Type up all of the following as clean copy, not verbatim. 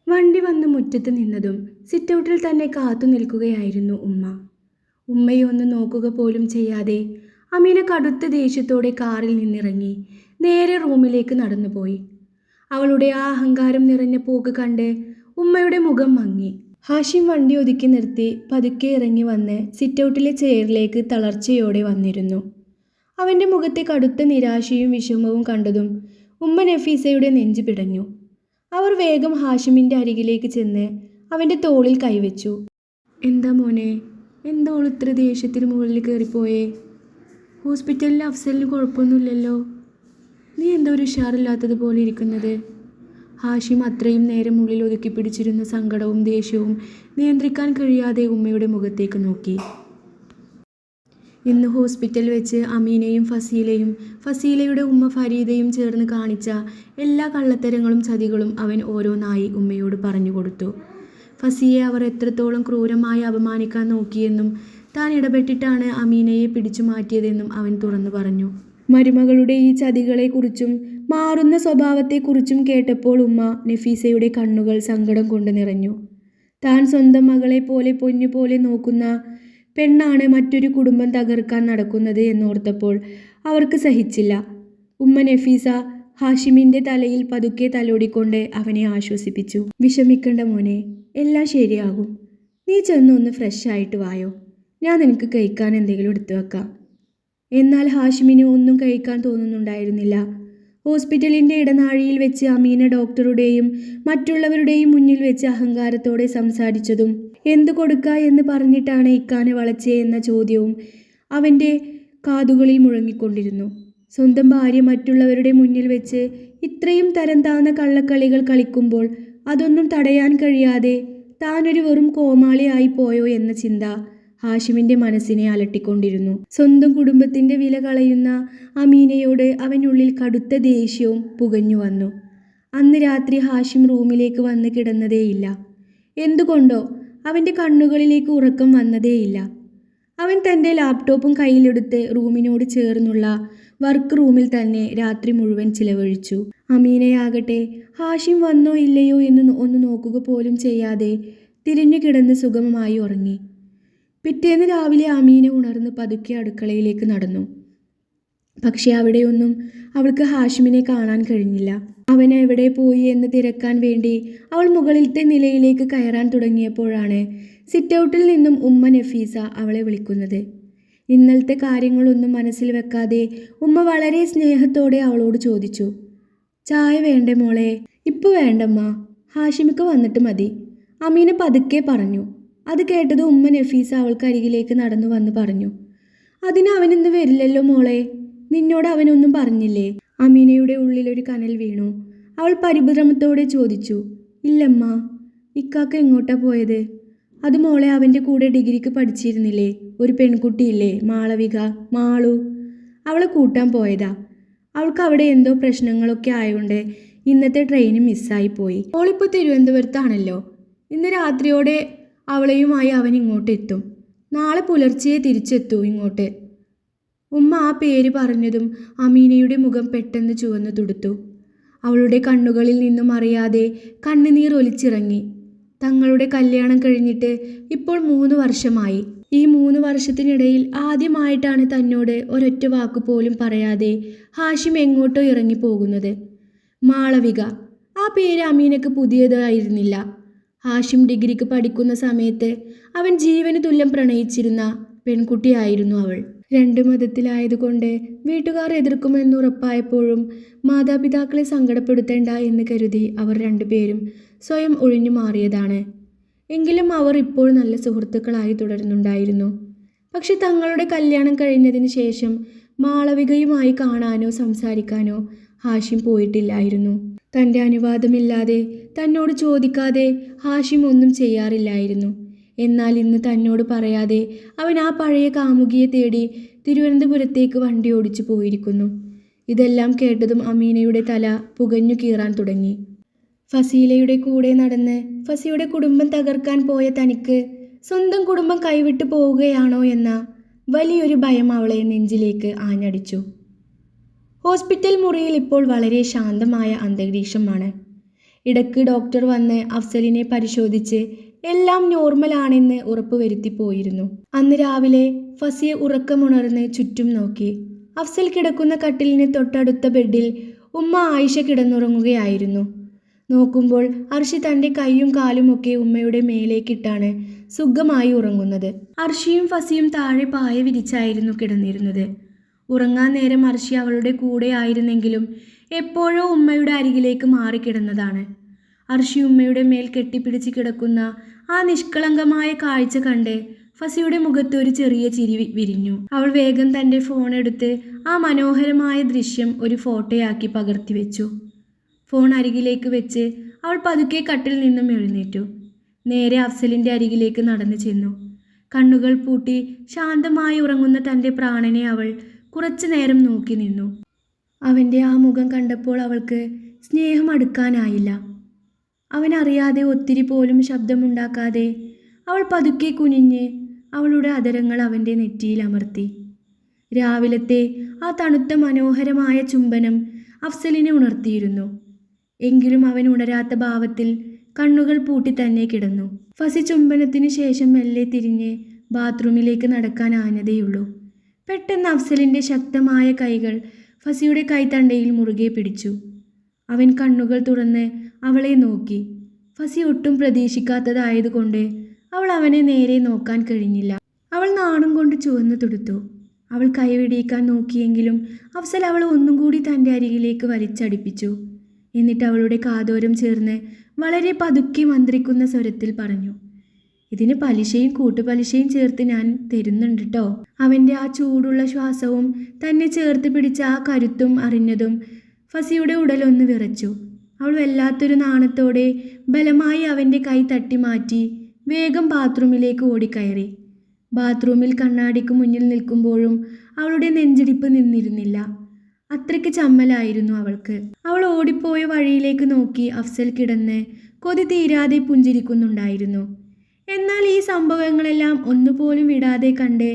വണ്ടി വന്ന് മുറ്റത്ത് നിന്നതും സിറ്റൗട്ടിൽ തന്നെ കാത്തു നിൽക്കുകയായിരുന്നു ഉമ്മ. ഉമ്മയെ ഒന്ന് നോക്കുക പോലും ചെയ്യാതെ അമീന കടുത്ത ദേഷ്യത്തോടെ കാറിൽ നിന്നിറങ്ങി നേരെ റൂമിലേക്ക് നടന്നുപോയി. അവളുടെ ആ അഹങ്കാരം നിറഞ്ഞ പോക്ക് കണ്ട് ഉമ്മയുടെ മുഖം മങ്ങി. ഹാഷിം വണ്ടി ഒതുക്കി നിർത്തി പതുക്കെ ഇറങ്ങി വന്ന് സിറ്റൗട്ടിലെ ചെയറിലേക്ക് തളർച്ചയോടെ വന്നിരുന്നു. അവൻ്റെ മുഖത്തെ കടുത്ത നിരാശയും വിഷമവും കണ്ടതും ഉമ്മ നഫീസയുടെ നെഞ്ചു പിടഞ്ഞു. അവർ വേഗം ഹാഷിമിൻ്റെ അരികിലേക്ക് ചെന്ന് അവൻ്റെ തോളിൽ കൈവച്ചു. എന്താ മോനെ, എന്താ ഓൾ ഇത്ര ദേഷ്യത്തിന് മുകളിൽ കയറിപ്പോയേ? ഹോസ്പിറ്റലിൽ അഫ്സലിന് കുഴപ്പമൊന്നുമില്ലല്ലോ, നീ എന്താ ഒരു ഉഷാറില്ലാത്തതുപോലെ ഇരിക്കുന്നത്? ഹാഷിം അത്രയും നേരം ഉള്ളിൽ ഒതുക്കി പിടിച്ചിരുന്ന സങ്കടവും ദേഷ്യവും നിയന്ത്രിക്കാൻ കഴിയാതെ ഉമ്മയുടെ മുഖത്തേക്ക് നോക്കി. ഇന്ന് ഹോസ്പിറ്റലിൽ വെച്ച് അമീനയും ഫസീലയുടെ ഉമ്മ ഫരീദയും ചേർന്ന് കാണിച്ച എല്ലാ കള്ളത്തരങ്ങളും ചതികളും അവൻ ഓരോന്നായി ഉമ്മയോട് പറഞ്ഞു കൊടുത്തു. ഫസിയെ അവർ എത്രത്തോളം ക്രൂരമായി അപമാനിക്കാൻ നോക്കിയെന്നും താൻ ഇടപെട്ടിട്ടാണ് അമീനയെ പിടിച്ചു മാറ്റിയതെന്നും അവൻ തുറന്നു പറഞ്ഞു. മരുമകളുടെ ഈ ചതികളെക്കുറിച്ചും മാറുന്ന സ്വഭാവത്തെക്കുറിച്ചും കേട്ടപ്പോൾ ഉമ്മ നഫീസയുടെ കണ്ണുകൾ സങ്കടം കൊണ്ട് നിറഞ്ഞു. താൻ സ്വന്തം മകളെ പോലെ പൊന്നുപോലെ നോക്കുന്ന പെണ്ണാണ് മറ്റൊരു കുടുംബം തകർക്കാൻ നടക്കുന്നത് എന്നോർത്തപ്പോൾ അവർക്ക് സഹിച്ചില്ല. ഉമ്മ നഫീസ ഹാഷിമിൻ്റെ തലയിൽ പതുക്കെ തലോടിക്കൊണ്ട് അവനെ ആശ്വസിപ്പിച്ചു. വിഷമിക്കണ്ട മോനെ, എല്ലാം ശരിയാകും. നീ ചെന്നൊന്ന് ഫ്രഷ് ആയിട്ട് വായോ, ഞാൻ നിനക്ക് കഴിക്കാൻ എന്തെങ്കിലും എടുത്തു വെക്കാം. എന്നാൽ ഹാഷിമിന് ഒന്നും കഴിക്കാൻ തോന്നുന്നുണ്ടായിരുന്നില്ല. ഹോസ്പിറ്റലിൻ്റെ ഇടനാഴിയിൽ വെച്ച് അമീന ഡോക്ടറുടെയും മറ്റുള്ളവരുടെയും മുന്നിൽ വെച്ച് അഹങ്കാരത്തോടെ സംസാരിച്ചതും എന്തു കൊടുക്ക എന്ന് പറഞ്ഞിട്ടാണ് ഇക്കാനെ വളച്ചേ എന്ന ചോദ്യവും അവൻ്റെ കാതുകളിൽ മുഴങ്ങിക്കൊണ്ടിരുന്നു. സ്വന്തം ഭാര്യ മറ്റുള്ളവരുടെ മുന്നിൽ വെച്ച് ഇത്രയും തരം താഴ്ന്ന കള്ളക്കളികൾ കളിക്കുമ്പോൾ അതൊന്നും തടയാൻ കഴിയാതെ താനൊരു വെറും കോമാളിയായി പോയോ എന്ന ചിന്ത ഹാഷിമിൻ്റെ മനസ്സിനെ അലട്ടിക്കൊണ്ടിരുന്നു. സ്വന്തം കുടുംബത്തിൻ്റെ വില കളയുന്ന അമീനയോട് അവനുള്ളിൽ കടുത്ത ദേഷ്യവും പുകഞ്ഞു വന്നു. അന്ന് രാത്രി ഹാഷിം റൂമിലേക്ക് വന്ന് കിടന്നതേയില്ല. എന്തുകൊണ്ടോ അവൻ്റെ കണ്ണുകളിലേക്ക് ഉറക്കം വന്നതേയില്ല. അവൻ തൻ്റെ ലാപ്ടോപ്പും കയ്യിലെടുത്ത് റൂമിനോട് ചേർന്നുള്ള വർക്ക് റൂമിൽ തന്നെ രാത്രി മുഴുവൻ ചിലവഴിച്ചു. അമീനയാകട്ടെ ഹാഷിം വന്നോ ഇല്ലയോ എന്ന് ഒന്ന് നോക്കുക പോലും ചെയ്യാതെ തിരിഞ്ഞു കിടന്ന് സുഗമമായി ഉറങ്ങി. പിറ്റേന്ന് രാവിലെ അമീന ഉണർന്ന് പതുക്കെ അടുക്കളയിലേക്ക് നടന്നു. പക്ഷെ അവിടെയൊന്നും അവൾക്ക് ഹാഷിമിനെ കാണാൻ കഴിഞ്ഞില്ല. അവൻ എവിടെ പോയി എന്ന് തിരക്കാൻ വേണ്ടി അവൾ മുകളിലത്തെ നിലയിലേക്ക് കയറാൻ തുടങ്ങിയപ്പോഴാണ് സിറ്റൗട്ടിൽ നിന്നും ഉമ്മ നഫീസ അവളെ വിളിക്കുന്നത്. ഇന്നലത്തെ കാര്യങ്ങളൊന്നും മനസ്സിൽ വെക്കാതെ ഉമ്മ വളരെ സ്നേഹത്തോടെ അവളോട് ചോദിച്ചു. ചായ വേണ്ടേ മോളെ? ഇപ്പോൾ വേണ്ടമ്മ, ഹാഷിമിക്ക് വന്നിട്ട് മതി, അമീന പതുക്കെ പറഞ്ഞു. അത് കേട്ടത് ഉമ്മ നഫീസ അവൾക്ക് അരികിലേക്ക് നടന്നു വന്ന് പറഞ്ഞു. അതിന് അവനിന്ന് വരില്ലല്ലോ മോളെ, നിന്നോട് അവനൊന്നും പറഞ്ഞില്ലേ? അമീനയുടെ ഉള്ളിലൊരു കനൽ വീണു. അവൾ പരിഭ്രമത്തോടെ ചോദിച്ചു. ഇല്ലമ്മ, ഇക്കാക്ക എങ്ങോട്ടാ പോയത്? അത് മോളെ അവൻ്റെ കൂടെ ഡിഗ്രിക്ക് പഠിച്ചിരുന്നില്ലേ ഒരു പെൺകുട്ടിയില്ലേ, മാളു, അവളെ കൂട്ടാൻ പോയതാ. അവൾക്ക് അവിടെ എന്തോ പ്രശ്നങ്ങളൊക്കെ ആയതുകൊണ്ട് ഇന്നത്തെ ട്രെയിൻ മിസ്സായി പോയി. അവളിപ്പോൾ തിരുവനന്തപുരത്താണല്ലോ. ഇന്ന് രാത്രിയോടെ അവളെയുമായി അവൻ ഇങ്ങോട്ട് എത്തും. നാളെ പുലർച്ചയെ തിരിച്ചെത്തൂ ഇങ്ങോട്ട്. ഉമ്മ ആ പേര് പറഞ്ഞതും അമീനയുടെ മുഖം പെട്ടെന്ന് ചുവന്നു തുടുത്തു. അവളുടെ കണ്ണുകളിൽ നിന്നും അറിയാതെ കണ്ണുനീർ ഒലിച്ചിറങ്ങി. തങ്ങളുടെ കല്യാണം കഴിഞ്ഞിട്ട് ഇപ്പോൾ 3 വർഷമായി. ഈ 3 വർഷത്തിനിടയിൽ ആദ്യമായിട്ടാണ് തന്നോട് ഒരൊറ്റ വാക്കുപോലും പറയാതെ ഹാഷിം എങ്ങോട്ടോ ഇറങ്ങിപ്പോകുന്നത്. മാളവിക, ആ പേര് അമീനക്ക് പുതിയതായിരുന്നില്ല. ഹാഷിം ഡിഗ്രിക്ക് പഠിക്കുന്ന സമയത്ത് അവൻ ജീവന് തുല്യം പ്രണയിച്ചിരുന്ന പെൺകുട്ടിയായിരുന്നു അവൾ. 2 മതത്തിലായതുകൊണ്ട് വീട്ടുകാർ എതിർക്കുമെന്നുറപ്പായപ്പോഴും മാതാപിതാക്കളെ സങ്കടപ്പെടുത്തേണ്ട എന്ന് കരുതി അവർ 2 പേരും സ്വയം ഒഴിഞ്ഞു മാറിയതാണ്. എങ്കിലും അവർ ഇപ്പോൾ നല്ല സുഹൃത്തുക്കളായി തുടരുന്നുണ്ടായിരുന്നു. പക്ഷെ തങ്ങളുടെ കല്യാണം കഴിഞ്ഞതിന് ശേഷം മാളവികയുമായി കാണാനോ സംസാരിക്കാനോ ഹാഷിം പോയിട്ടില്ലായിരുന്നു. തൻ്റെ അനുവാദമില്ലാതെ തന്നോട് ചോദിക്കാതെ ഹാഷിം ഒന്നും ചെയ്യാറില്ലായിരുന്നു. എന്നാൽ ഇന്ന് തന്നോട് പറയാതെ അവൻ ആ പഴയ കാമുകിയെ തേടി തിരുവനന്തപുരത്തേക്ക് വണ്ടി ഓടിച്ചു പോയിരിക്കുന്നു. ഇതെല്ലാം കേട്ടതും അമീനയുടെ തല പുകഞ്ഞു കീറാൻ തുടങ്ങി. ഫസീലയുടെ കൂടെ നടന്ന് ഫസിയുടെ കുടുംബം തകർക്കാൻ പോയ തനിക്ക് സ്വന്തം കുടുംബം കൈവിട്ടു പോവുകയാണോ എന്ന വലിയൊരു ഭയം അവളെ നെഞ്ചിലേക്ക് ആഞ്ഞടിച്ചു. ഹോസ്പിറ്റൽ മുറിയിൽ ഇപ്പോൾ വളരെ ശാന്തമായ അന്തരീക്ഷമാണ്. ഇടയ്ക്ക് ഡോക്ടർ വന്ന് അഫ്സലിനെ പരിശോധിച്ച് എല്ലാം നോർമലാണെന്ന് ഉറപ്പുവരുത്തി പോയിരുന്നു. അന്ന് രാവിലെ ഫസിയ ഉറക്കമുണർന്ന് ചുറ്റും നോക്കി. അഫ്സൽ കിടക്കുന്ന കട്ടിലിന് തൊട്ടടുത്ത ബെഡിൽ ഉമ്മ ആയിഷ കിടന്നുറങ്ങുകയായിരുന്നു. നോക്കുമ്പോൾ അർഷി തൻ്റെ കൈയും കാലും ഒക്കെ ഉമ്മയുടെ മേലേക്കിട്ടാണ് സുഖമായി ഉറങ്ങുന്നത്. അർഷിയും ഫസിയും താഴെ പായ വിരിച്ചായിരുന്നു കിടന്നിരുന്നത്. ഉറങ്ങാൻ നേരം അർഷി അവളുടെ കൂടെ ആയിരുന്നെങ്കിലും എപ്പോഴോ ഉമ്മയുടെ അരികിലേക്ക് മാറിക്കിടന്നതാണ്. അർഷി ഉമ്മയുടെ മേൽ കെട്ടിപ്പിടിച്ച് കിടക്കുന്ന ആ നിഷ്കളങ്കമായ കാഴ്ച കണ്ട് ഫസിയുടെ മുഖത്ത് ഒരു ചെറിയ ചിരി വിരിഞ്ഞു. അവൾ വേഗം തൻ്റെ ഫോൺ എടുത്ത് ആ മനോഹരമായ ദൃശ്യം ഒരു ഫോട്ടോയാക്കി പകർത്തി വെച്ചു. ഫോൺ അരികിലേക്ക് വെച്ച് അവൾ പതുക്കെ കട്ടിൽ നിന്നും എഴുന്നേറ്റു. നേരെ അഫ്സലിൻ്റെ അരികിലേക്ക് നടന്നു ചെന്നു. കണ്ണുകൾ പൂട്ടി ശാന്തമായി ഉറങ്ങുന്ന തൻ്റെ പ്രാണനെ അവൾ കുറച്ചു നേരം നോക്കി നിന്നു. അവൻ്റെ ആ മുഖം കണ്ടപ്പോൾ അവൾക്ക് സ്നേഹം അടുക്കാനായില്ല. അവനറിയാതെ ഒത്തിരി പോലും ശബ്ദമുണ്ടാക്കാതെ അവൾ പതുക്കെ കുനിഞ്ഞ് അവളുടെ അധരങ്ങൾ അവൻ്റെ നെറ്റിയിൽ അമർത്തി. രാവിലത്തെ ആ തണുത്ത മനോഹരമായ ചുംബനം അഫ്സലിനെ ഉണർത്തിയിരുന്നു. എങ്കിലും അവൻ ഉണരാത്ത ഭാവത്തിൽ കണ്ണുകൾ പൂട്ടി തന്നെ കിടന്നു. ഫസി ചുംബനത്തിന് ശേഷം മെല്ലെ തിരിഞ്ഞ് ബാത്റൂമിലേക്ക് നടക്കാൻ ആഞ്ഞതേയുള്ളൂ. പെട്ടെന്ന് അഫ്സലിൻ്റെ ശക്തമായ കൈകൾ ഫസിയുടെ കൈത്തണ്ടയിൽ മുറുകെ പിടിച്ചു. അവൻ കണ്ണുകൾ തുറന്ന് അവളെ നോക്കി. ഫസി ഒട്ടും പ്രതീക്ഷിക്കാത്തതായതുകൊണ്ട് അവൾ അവനെ നേരെ നോക്കാൻ കഴിഞ്ഞില്ല. അവൾ നാണം കൊണ്ട് ചുവന്നു തുടുത്തു. അവൾ കൈവെടിയിക്കാൻ നോക്കിയെങ്കിലും അഫ്സൽ അവൾ ഒന്നും കൂടി തൻ്റെ അരികിലേക്ക് വലിച്ചടിപ്പിച്ചു. എന്നിട്ട് അവളുടെ കാതോരം ചേർന്ന് വളരെ പതുക്കെ മന്ത്രിക്കുന്ന സ്വരത്തിൽ പറഞ്ഞു, "ഇതിന് പലിശയും കൂട്ടുപലിശയും ചേർത്ത് ഞാൻ തരുന്നുണ്ട് ട്ടോ." അവൻ്റെ ആ ചൂടുള്ള ശ്വാസവും തന്നെ ചേർത്ത് പിടിച്ച ആ കരുത്തും അറിഞ്ഞതും ഫസിയുടെ ഉടലൊന്ന് വിറച്ചു. അവൾ വല്ലാത്തൊരു നാണത്തോടെ ബലമായി അവൻ്റെ കൈ തട്ടി മാറ്റി വേഗം ബാത്റൂമിലേക്ക് ഓടിക്കയറി. ബാത്റൂമിൽ കണ്ണാടിക്ക് മുന്നിൽ നിൽക്കുമ്പോഴും അവളുടെ നെഞ്ചിടിപ്പ് നിന്നിരുന്നില്ല. അത്രയ്ക്ക് ചമ്മലായിരുന്നു അവൾക്ക്. അവൾ ഓടിപ്പോയ വഴിയിലേക്ക് നോക്കി അഫ്സൽ കിടന്ന് കൊതി തീരാതെ പുഞ്ചിരിക്കുന്നുണ്ടായിരുന്നു. എന്നാൽ ഈ സംഭവങ്ങളെല്ലാം ഒന്നുപോലും വിടാതെ കണ്ട്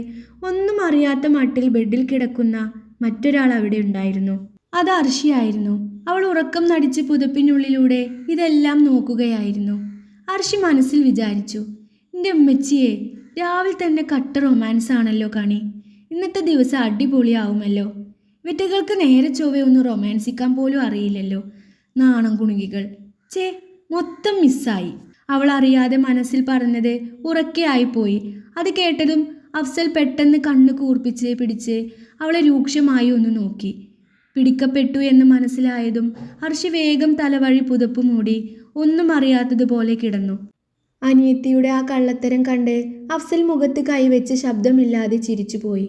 ഒന്നും അറിയാത്ത മട്ടിൽ ബെഡിൽ കിടക്കുന്ന മറ്റൊരാൾ അവിടെ ഉണ്ടായിരുന്നു. അത് അർഷിയായിരുന്നു. അവൾ ഉറക്കം നടിച്ച് പുതപ്പിനുള്ളിലൂടെ ഇതെല്ലാം നോക്കുകയായിരുന്നു. അർഷി മനസ്സിൽ വിചാരിച്ചു, "എൻ്റെ ഉമ്മച്ചിയെ, രാവിലെ തന്നെ കട്ട റൊമാൻസ് ആണല്ലോ കണി. ഇന്നത്തെ ദിവസം അടിപൊളിയാവുമല്ലോ. വിറ്റകൾക്ക് നേരെ ചൊവ്വ ഒന്ന് റൊമാൻസിക്കാൻ പോലും അറിയില്ലല്ലോ. നാണം കുണുകികൾ. ചേ, മൊത്തം മിസ്സായി." അവൾ അറിയാതെ മനസ്സിൽ പറഞ്ഞത് ഉറക്കെയായിപ്പോയി. അത് കേട്ടതും അഫ്സൽ പെട്ടെന്ന് കണ്ണ് കൂർപ്പിച്ച് പിടിച്ച് അവളെ രൂക്ഷമായി ഒന്ന് നോക്കി. പിടിക്കപ്പെട്ടു എന്ന് മനസ്സിലായതും അർഷി വേഗം തലവഴി പുതപ്പ് മൂടി ഒന്നും അറിയാത്തതുപോലെ കിടന്നു. അനിയത്തിയുടെ ആ കള്ളത്തരം കണ്ട് അഫ്സൽ മുഖത്ത് കൈവച്ച് ശബ്ദമില്ലാതെ ചിരിച്ചുപോയി.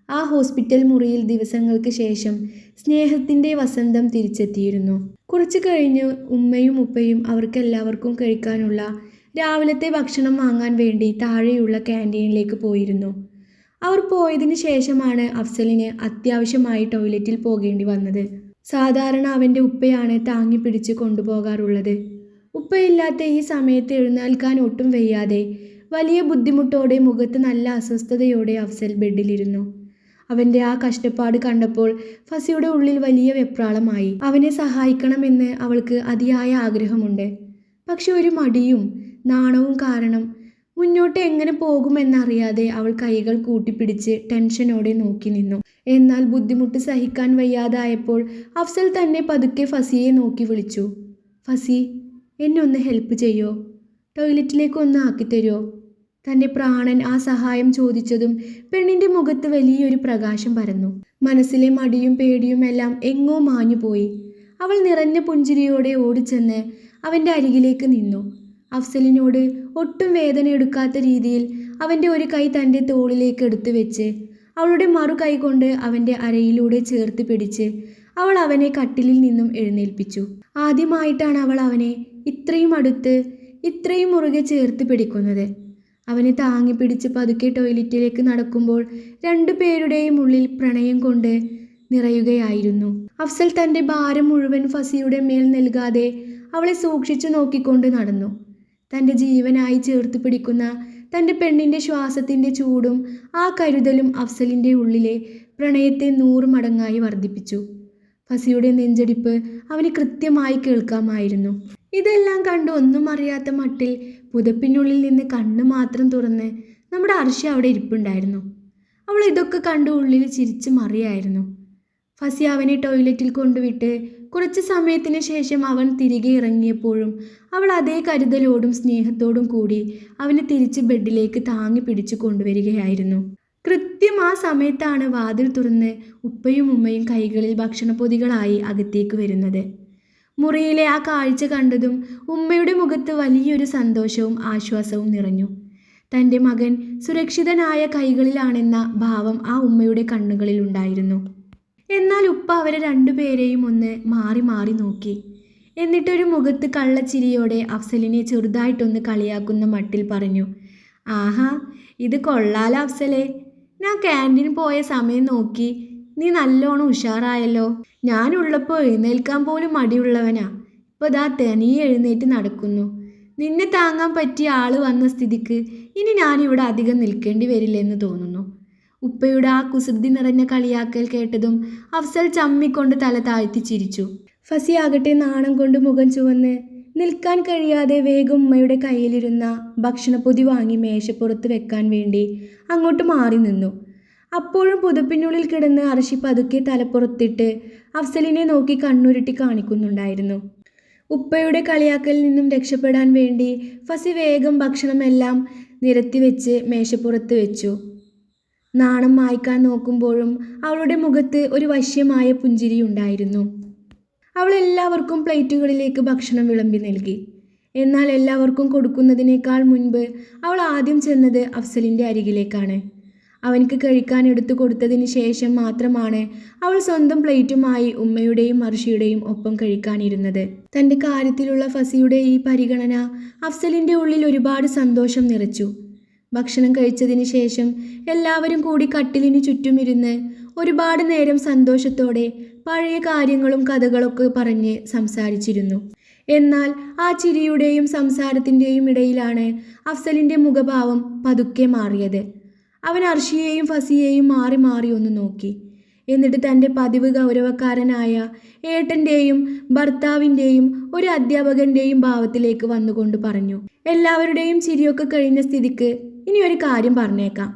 ആ ഹോസ്പിറ്റൽ മുറിയിൽ ദിവസങ്ങൾക്ക് ശേഷം സ്നേഹത്തിൻ്റെ വസന്തം തിരിച്ചെത്തിയിരുന്നു. കുറച്ചു കഴിഞ്ഞ് ഉമ്മയും ഉപ്പയും അവർക്കെല്ലാവർക്കും കഴിക്കാനുള്ള രാവിലത്തെ ഭക്ഷണം വാങ്ങാൻ വേണ്ടി താഴെയുള്ള ക്യാൻറ്റീനിലേക്ക് പോയിരുന്നു. അവർ പോയതിന് ശേഷമാണ് അഫ്സലിന് അത്യാവശ്യമായി ടോയ്ലറ്റിൽ പോകേണ്ടി വന്നത്. സാധാരണ അവൻ്റെ ഉപ്പയാണ് താങ്ങി പിടിച്ച് കൊണ്ടുപോകാറുള്ളത്. ഉപ്പയില്ലാത്ത ഈ സമയത്ത് എഴുന്നേൽക്കാൻ ഒട്ടും വയ്യാതെ വലിയ ബുദ്ധിമുട്ടോടെ മുഖത്ത് നല്ല അസ്വസ്ഥതയോടെ അഫ്സൽ ബെഡിലിരുന്നു. അവൻ്റെ ആ കഷ്ടപ്പാട് കണ്ടപ്പോൾ ഫസിയുടെ ഉള്ളിൽ വലിയ വെപ്രാളമായി. അവനെ സഹായിക്കണമെന്ന് അവൾക്ക് അതിയായ ആഗ്രഹമുണ്ട്. പക്ഷെ ഒരു മടിയും നാണവും കാരണം മുന്നോട്ട് എങ്ങനെ പോകുമെന്നറിയാതെ അവൾ കൈകൾ കൂട്ടിപ്പിടിച്ച് ടെൻഷനോടെ നോക്കി നിന്നു. എന്നാൽ ബുദ്ധിമുട്ട് സഹിക്കാൻ വയ്യാതായപ്പോൾ അഫ്സൽ തന്നെ പതുക്കെ ഫസിയെ നോക്കി വിളിച്ചു, "ഫസി, എന്നെ ഒന്ന് ഹെൽപ്പ് ചെയ്യോ? ടോയ്ലറ്റിലേക്ക് ഒന്ന് ആക്കിത്തരുമോ?" തൻ്റെ പ്രാണൻ ആ സഹായം ചോദിച്ചതും പെണ്ണിൻ്റെ മുഖത്ത് വലിയൊരു പ്രകാശം പരന്നു. മനസ്സിലെ മടിയും പേടിയും എല്ലാം എങ്ങോ മാഞ്ഞുപോയി. അവൾ നിറഞ്ഞ പുഞ്ചിരിയോടെ ഓടിച്ചെന്ന് അവൻ്റെ അരികിലേക്ക് നിന്നു. അഫ്സലിനോട് ഒട്ടും വേദന എടുക്കാത്ത രീതിയിൽ അവൻ്റെ ഒരു കൈ തൻ്റെ തോളിലേക്ക് എടുത്തു വെച്ച് അവളുടെ മറു കൈ കൊണ്ട് അവൻ്റെ അരയിലൂടെ ചേർത്ത് പിടിച്ച് അവൾ അവനെ കട്ടിലിൽ നിന്നും എഴുന്നേൽപ്പിച്ചു. ആദ്യമായിട്ടാണ് അവൾ അവനെ ഇത്രയും അടുത്ത് ഇത്രയും മുറുകെ ചേർത്ത് പിടിക്കുന്നത്. അവനെ താങ്ങി പിടിച്ച് പതുക്കെ ടോയ്ലറ്റിലേക്ക് നടക്കുമ്പോൾ രണ്ടുപേരുടെയും ഉള്ളിൽ പ്രണയം കൊണ്ട് നിറയുകയായിരുന്നു. അഫ്സൽ തൻ്റെ ഭാരം മുഴുവൻ ഫസിയുടെ മേൽ നൽകാതെ അവളെ സൂക്ഷിച്ചു നോക്കിക്കൊണ്ട് നടന്നു. തൻ്റെ ജീവനായി ചേർത്ത് പിടിക്കുന്ന തൻ്റെ പെണ്ണിൻ്റെ ശ്വാസത്തിൻ്റെ ചൂടും ആ കരുതലും അഫ്സലിൻ്റെ ഉള്ളിലെ പ്രണയത്തെ 100 മടങ്ങായി വർദ്ധിപ്പിച്ചു. ഫസിയുടെ നെഞ്ചടിപ്പ് അവന് കൃത്യമായി കേൾക്കാമായിരുന്നു. ഇതെല്ലാം കണ്ട് ഒന്നും അറിയാത്ത മട്ടിൽ പുതപ്പിനുള്ളിൽ നിന്ന് കണ്ണ് മാത്രം തുറന്ന് നമ്മുടെ അർഷി അവിടെ ഇരിപ്പുണ്ടായിരുന്നു. അവൾ ഇതൊക്കെ കണ്ട് ഉള്ളിൽ ചിരിച്ച് മറിയായിരുന്നു. ഫസി അവനെ ടോയ്ലറ്റിൽ കൊണ്ടുവിട്ട് കുറച്ച് സമയത്തിന് ശേഷം അവൻ തിരികെ ഇറങ്ങിയപ്പോഴും അവൾ അതേ കരുതലോടും സ്നേഹത്തോടും കൂടി അവനെ തിരിച്ച് ബെഡിലേക്ക് താങ്ങി പിടിച്ചു കൊണ്ടുവരികയായിരുന്നു. കൃത്യം ആ സമയത്താണ് വാതിൽ തുറന്ന് ഉപ്പയും ഉമ്മയും കൈകളിൽ ഭക്ഷണപ്പൊതികളായി അകത്തേക്ക് വരുന്നത്. മുറിയിലെ ആ കാഴ്ച കണ്ടതും ഉമ്മയുടെ മുഖത്ത് വലിയൊരു സന്തോഷവും ആശ്വാസവും നിറഞ്ഞു. തൻ്റെ മകൻ സുരക്ഷിതനായ കൈകളിലാണെന്ന ഭാവം ആ ഉമ്മയുടെ കണ്ണുകളിൽ ഉണ്ടായിരുന്നു. എന്നാൽ ഉപ്പ അവരെ രണ്ടുപേരെയും ഒന്ന് മാറി മാറി നോക്കി. എന്നിട്ടൊരു മുഖത്ത് കള്ളച്ചിരിയോടെ അഫ്സലിനെ ചെറുതായിട്ടൊന്ന് കളിയാക്കുന്ന മട്ടിൽ പറഞ്ഞു, ആഹാ, ഇത് കൊള്ളാല അഫ്സലേ, ഞാൻ ക്യാൻറ്റീനിൽ പോയ സമയം നോക്കി നീ നല്ലോണം ഉഷാറായല്ലോ. ഞാനുള്ളപ്പോൾ എഴുന്നേൽക്കാൻ പോലും മടിയുള്ളവനാ, ഇപ്പോൾ ദാ തനിയെ എഴുന്നേറ്റ് നടക്കുന്നു. നിന്നെ താങ്ങാൻ പറ്റിയ ആൾ വന്ന സ്ഥിതിക്ക് ഇനി ഞാനിവിടെ അധികം നിൽക്കേണ്ടി വരില്ലെന്ന് തോന്നുന്നു. ഉപ്പയുടെ ആ കുസൃതി നിറഞ്ഞ കളിയാക്കൽ കേട്ടതും അഫ്സൽ ചമ്മിക്കൊണ്ട് തല താഴ്ത്തി ചിരിച്ചു. ഫസി ആകട്ടെ നാണം കൊണ്ട് മുഖം ചുവന്ന് നിൽക്കാൻ കഴിയാതെ വേഗം ഉമ്മയുടെ കയ്യിലിരുന്ന ഭക്ഷണപ്പൊതി വാങ്ങി മേശപ്പുറത്ത് വെക്കാൻ വേണ്ടി അങ്ങോട്ട് മാറി നിന്നു. അപ്പോഴും പുതപ്പിനുള്ളിൽ കിടന്ന് അർഷി പതുക്കെ തലപ്പുറത്തിട്ട് അഫ്സലിനെ നോക്കി കണ്ണുരുട്ടി കാണിക്കുന്നുണ്ടായിരുന്നു. ഉപ്പയുടെ കളിയാക്കലിൽ നിന്നും രക്ഷപ്പെടാൻ വേണ്ടി ഫസി വേഗം ഭക്ഷണമെല്ലാം നിരത്തി വെച്ച് മേശപ്പുറത്ത് വെച്ചു. നാണം മായ്ക്കാൻ നോക്കുമ്പോഴും അവളുടെ മുഖത്ത് ഒരു വശ്യമായ പുഞ്ചിരിയുണ്ടായിരുന്നു. അവൾ എല്ലാവർക്കും പ്ലേറ്റുകളിലേക്ക് ഭക്ഷണം വിളമ്പി നൽകി. എന്നാൽ എല്ലാവർക്കും കൊടുക്കുന്നതിനേക്കാൾ മുൻപ് അവൾ ആദ്യം ചെന്നത് അഫ്സലിൻ്റെ അരികിലേക്കാണ്. അവനക്ക് കഴിക്കാൻ എടുത്തു കൊടുത്തതിന് ശേഷം മാത്രമാണ് അവൾ സ്വന്തം പ്ലേറ്റുമായി ഉമ്മയുടെയും അർഷിയുടെയും ഒപ്പം കഴിക്കാനിരുന്നത്. തൻ്റെ കാര്യത്തിലുള്ള ഫസിയുടെ ഈ പരിഗണന അഫ്സലിൻ്റെ ഉള്ളിൽ ഒരുപാട് സന്തോഷം നിറച്ചു. ഭക്ഷണം കഴിച്ചതിന് ശേഷം എല്ലാവരും കൂടി കട്ടിലിന് ചുറ്റുമിരുന്ന് ഒരുപാട് നേരം സന്തോഷത്തോടെ പഴയ കാര്യങ്ങളും കഥകളൊക്കെ പറഞ്ഞ് സംസാരിച്ചിരുന്നു. എന്നാൽ ആ ചിരിയുടെയും സംസാരത്തിൻ്റെയും ഇടയിലാണ് അഫ്സലിൻ്റെ മുഖഭാവം പതുക്കെ മാറിയത്. അവൻ അർഷിയെയും ഫസിയെയും മാറി മാറി ഒന്ന് നോക്കി. എന്നിട്ട് തൻ്റെ പതിവ് ഗൗരവക്കാരനായ ഏട്ടൻ്റെയും ഭർത്താവിൻ്റെയും ഒരു അധ്യാപകൻ്റെയും ഭാവത്തിലേക്ക് വന്നുകൊണ്ട് പറഞ്ഞു, എല്ലാവരുടെയും ചിരിയൊക്കെ കഴിഞ്ഞ സ്ഥിതിക്ക് ഇനി ഒരു കാര്യം പറഞ്ഞേക്കാം.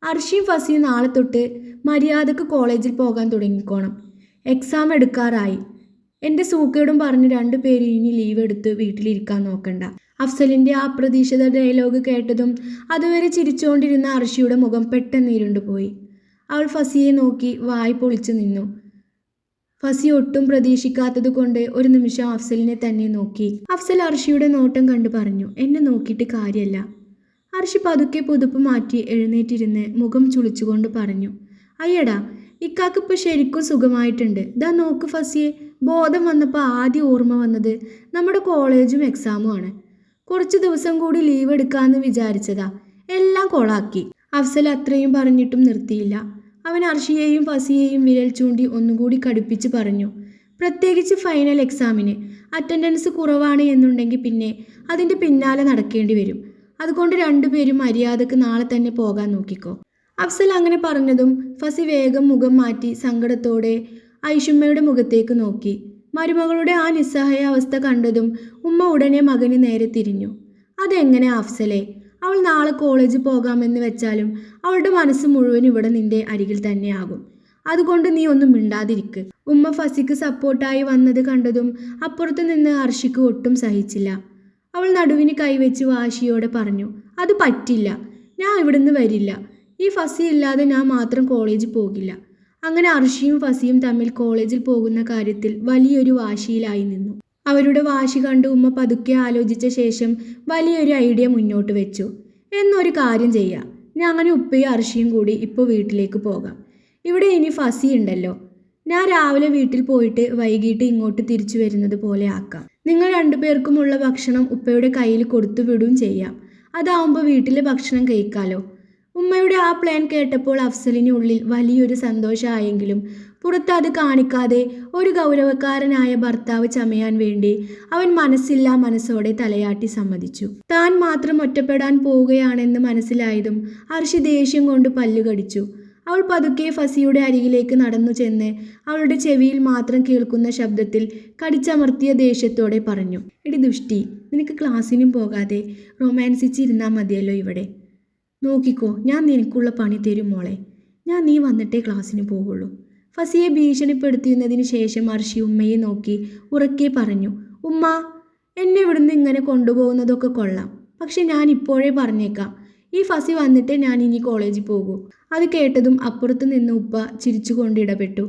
അർഷിയും ഫസിയും നാളെ തൊട്ട് മര്യാദക്ക് കോളേജിൽ പോകാൻ തുടങ്ങിക്കോണം. എക്സാം എടുക്കാറായി. എൻ്റെ സൂക്കേടും പറഞ്ഞ് രണ്ടുപേരും ഇനി ലീവ് എടുത്ത് വീട്ടിലിരിക്കാൻ നോക്കണ്ട. അഫ്സലിൻ്റെ ആ അപ്രതീക്ഷിത ഡയലോഗ് കേട്ടതും അതുവരെ ചിരിച്ചുകൊണ്ടിരുന്ന അർഷിയുടെ മുഖം പെട്ടെന്ന് ഇരുണ്ടുപോയി. അവൾ ഫസിയെ നോക്കി വായ് പൊളിച്ചു നിന്നു. ഫസി ഒട്ടും പ്രതീക്ഷിക്കാത്തത് കൊണ്ട് ഒരു നിമിഷം അഫ്സലിനെ തന്നെ നോക്കി. അഫ്സൽ അർഷിയുടെ നോട്ടം കണ്ടു പറഞ്ഞു, എന്നെ നോക്കിയിട്ട് കാര്യമല്ല. അർഷി പതുക്കെ പുതുപ്പ് മാറ്റി എഴുന്നേറ്റിരുന്ന് മുഖം ചുളിച്ചുകൊണ്ട് പറഞ്ഞു, അയ്യടാ, ഇക്കാക്ക് ഇപ്പോൾ ശരിക്കും സുഖമായിട്ടുണ്ട്. ദാ നോക്ക് ഫസിയെ, ബോധം വന്നപ്പോൾ ആദ്യം ഓർമ്മ വന്നത് നമ്മുടെ കോളേജും എക്സാമും ആണ്. കുറച്ച് ദിവസം കൂടി ലീവ് എടുക്കാമെന്ന് വിചാരിച്ചതാ, എല്ലാം കൊളാക്കി. അഫ്സൽ അത്രയും പറഞ്ഞിട്ടും നിർത്തിയില്ല. അവൻ അർഷിയെയും ഫസിയെയും വിരൽ ചൂണ്ടി ഒന്നുകൂടി കടുപ്പിച്ച് പറഞ്ഞു, പ്രത്യേകിച്ച് ഫൈനൽ എക്സാമിന് അറ്റൻഡൻസ് കുറവാണ് എന്നുണ്ടെങ്കിൽ പിന്നെ അതിൻ്റെ പിന്നാലെ നടക്കേണ്ടി വരും. അതുകൊണ്ട് രണ്ടുപേരും മര്യാദക്ക് നാളെ തന്നെ പോകാൻ നോക്കിക്കോ. അഫ്സൽ അങ്ങനെ പറഞ്ഞതും ഫസി വേഗം മുഖം മാറ്റി സങ്കടത്തോടെ ഐഷുമ്മയുടെ മുഖത്തേക്ക് നോക്കി. മരുമകളുടെ ആ നിസ്സഹായ അവസ്ഥ കണ്ടതും ഉമ്മ ഉടനെ മകന് നേരെ തിരിഞ്ഞു. അതെങ്ങനെ അഫ്സലെ, അവൾ നാളെ കോളേജിൽ പോകാമെന്ന് വെച്ചാലും അവളുടെ മനസ്സ് മുഴുവൻ ഇവിടെ നിന്റെ അരികിൽ തന്നെയാകും. അതുകൊണ്ട് നീ ഒന്നും മിണ്ടാതിരിക്ക്. ഉമ്മ ഫസിക്ക് സപ്പോർട്ടായി വന്നത് കണ്ടതും അപ്പുറത്ത് നിന്ന് അർഷിക്ക് ഒട്ടും സഹിച്ചില്ല. അവൾ നടുവിന് കൈവച്ച് വാശിയോടെ പറഞ്ഞു, അത് പറ്റില്ല, ഞാൻ ഇവിടുന്ന് വരില്ല. ഈ ഫസി ഇല്ലാതെ ഞാൻ മാത്രം കോളേജിൽ പോകില്ല. അങ്ങനെ അർഷിയും ഫസിയും തമ്മിൽ കോളേജിൽ പോകുന്ന കാര്യത്തിൽ വലിയൊരു വാശിയിലായി നിന്നു. അവരുടെ വാശി കണ്ട് ഉമ്മ പതുക്കെ ആലോചിച്ച ശേഷം വലിയൊരു ഐഡിയ മുന്നോട്ട് വെച്ചു. എന്നൊരു കാര്യം ചെയ്യാം, ഞാൻ അങ്ങനെ ഉപ്പയും അർഷിയും കൂടി ഇപ്പോൾ വീട്ടിലേക്ക് പോകാം. ഇവിടെ ഇനി ഫസി ഉണ്ടല്ലോ. ഞാൻ രാവിലെ വീട്ടിൽ പോയിട്ട് വൈകിട്ട് ഇങ്ങോട്ട് തിരിച്ചു വരുന്നത് പോലെ ആക്കാം. നിങ്ങൾ രണ്ടുപേർക്കുമുള്ള ഭക്ഷണം ഉപ്പയുടെ കയ്യിൽ കൊടുത്തു വിടുകയും ചെയ്യാം. അതാവുമ്പോൾ വീട്ടിലെ ഭക്ഷണം കഴിക്കാലോ. ഉമ്മയുടെ ആ പ്ലാൻ കേട്ടപ്പോൾ അഫ്സലിന് ഉള്ളിൽ വലിയൊരു സന്തോഷമായെങ്കിലും പുറത്ത് അത് കാണിക്കാതെ ഒരു ഗൗരവക്കാരനായ ഭർത്താവ് ചമയാൻ വേണ്ടി അവൻ മനസ്സില്ലാ മനസ്സോടെ തലയാട്ടി സമ്മതിച്ചു. താൻ മാത്രം ഒറ്റപ്പെടാൻ പോവുകയാണെന്ന് മനസ്സിലായതും അർഷി ദേഷ്യം കൊണ്ട് പല്ലുകടിച്ചു. അവൾ പതുക്കെ ഫസിയുടെ അരികിലേക്ക് നടന്നു ചെന്ന് അവളുടെ ചെവിയിൽ മാത്രം കേൾക്കുന്ന ശബ്ദത്തിൽ കടിച്ചമർത്തിയ ദേഷ്യത്തോടെ പറഞ്ഞു, എടി ദുഷ്ടി, നിനക്ക് ക്ലാസ്സിനും പോകാതെ റൊമാൻസിച്ചിരുന്നാൽ മതിയല്ലോ ഇവിടെ. നോക്കിക്കോ, ഞാൻ നിനക്കുള്ള പണി തരും മോളെ. നീ വന്നിട്ടേ ക്ലാസ്സിന് പോകുള്ളൂ. ഫസിയെ ഭീഷണിപ്പെടുത്തുന്നതിന് ശേഷം അർഷി ഉമ്മയെ നോക്കി ഉറക്കെ പറഞ്ഞു, ഉമ്മ, എന്നെ ഇവിടുന്ന് ഇങ്ങനെ കൊണ്ടുപോകുന്നതൊക്കെ കൊള്ളാം. പക്ഷെ ഞാൻ ഇപ്പോഴേ പറഞ്ഞേക്കാം, ഈ ഫസി വന്നിട്ടേ ഞാൻ ഇനി കോളേജിൽ പോകൂ. അത് കേട്ടതും അപ്പുറത്ത് നിന്ന് ഉപ്പ ചിരിച്ചുകൊണ്ട് ഇടപെട്ടു.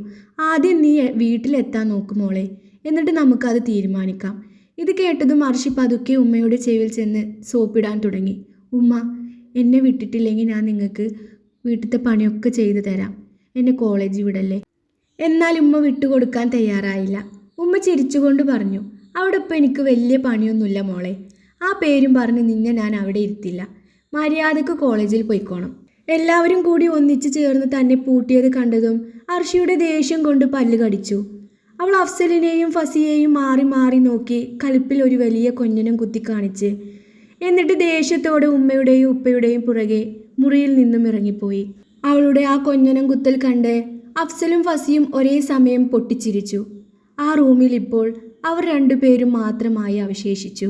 ആദ്യം നീ വീട്ടിലെത്താൻ നോക്ക് മോളെ, എന്നിട്ട് നമുക്കത് തീരുമാനിക്കാം. ഇത് കേട്ടതും അർഷി പതുക്കെ ഉമ്മയുടെ ചെവിയിൽ ചെന്ന് സോപ്പിടാൻ തുടങ്ങി. ഉമ്മ, എന്നെ വിട്ടിട്ടില്ലെങ്കിൽ ഞാൻ നിങ്ങൾക്ക് വീട്ടിലത്തെ പണിയൊക്കെ ചെയ്തു തരാം. എന്നെ കോളേജിൽ വിടല്ലേ. എന്നാൽ ഉമ്മ വിട്ടുകൊടുക്കാൻ തയ്യാറായില്ല. ഉമ്മ ചിരിച്ചുകൊണ്ട് പറഞ്ഞു, അവിടെ ഇപ്പം എനിക്ക് വലിയ പണിയൊന്നുമില്ല മോളെ. ആ പേരും പറഞ്ഞ് നിന്നെ ഞാൻ അവിടെ ഇരുത്തില്ല. മര്യാദക്ക് കോളേജിൽ പോയിക്കോണം. എല്ലാവരും കൂടി ഒന്നിച്ചു ചേർന്ന് തന്നെ പൂട്ടിയത് കണ്ടതും അർഷിയുടെ ദേഷ്യം കൊണ്ട് പല്ല് കടിച്ചു. അവൾ അഫ്സലിനെയും ഫസിയെയും മാറി മാറി നോക്കി കലിപ്പിൽ ഒരു വലിയ കൊഞ്ഞനം കുത്തി കാണിച്ച് എന്നിട്ട് ദേഷ്യത്തോടെ ഉമ്മയുടെയും ഉപ്പയുടെയും പുറകെ മുറിയിൽ നിന്നും ഇറങ്ങിപ്പോയി. അവളുടെ ആ കൊഞ്ഞനം കുത്തൽ കണ്ട് അഫ്സലും ഫസിയും ഒരേ സമയം പൊട്ടിച്ചിരിച്ചു. ആ റൂമിൽ ഇപ്പോൾ അവർ രണ്ടുപേരും മാത്രമായി അവശേഷിച്ചു.